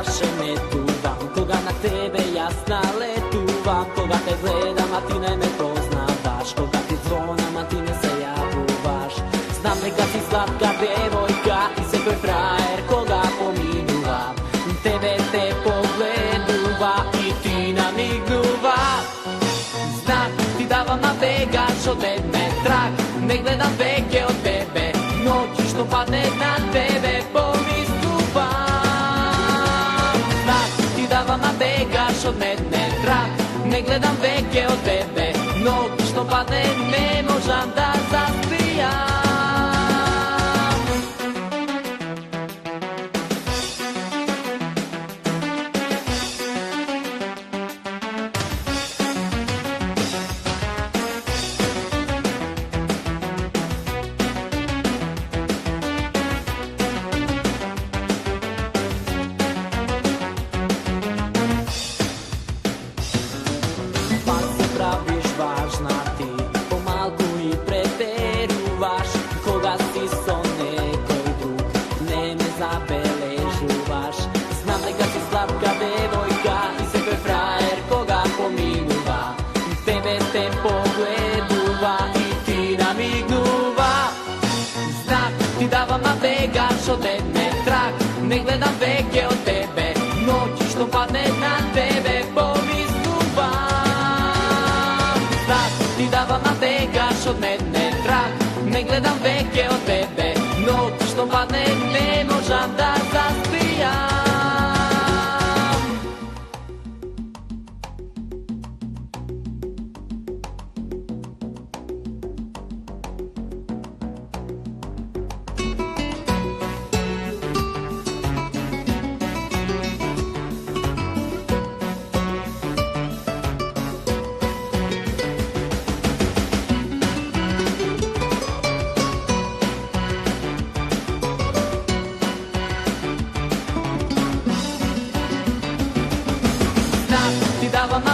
straše me tuvam, koga na tebe jasna letuvam, koga te gledam, a ti ne me poznavaš, koga ti zvonam, a ti ne se javuvaš. Znam neka si slatka devojka i sebe frajer koga pominuva, tebe te pogleduva i ti namignuva. Znak ti davam, a begaš od mene, trag ne gledam veke od tebe, noći što padne na tebe pomistuvam. Znak ti davam, a begaš od mene, trag ne gledam veke od tebe, noći što padne ne možam da zaspijam. Begaš od mene, trag ne gledam veke od tebe, noći što padne na tebe pomisluvam. Znak ti davam, a begaš od mene, trag ne gledam veke od tebe, noći što padne ne možam da zaspijam.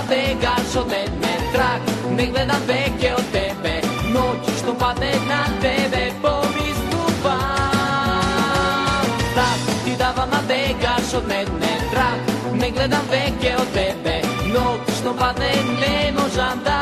Begaš od mene, trag ne gledam veke od tebe, noći što padne na tebe pomisluvam. Znak ti davam, a begaš od mene, trag ne gledam veke od tebe, noći što padne ne možam da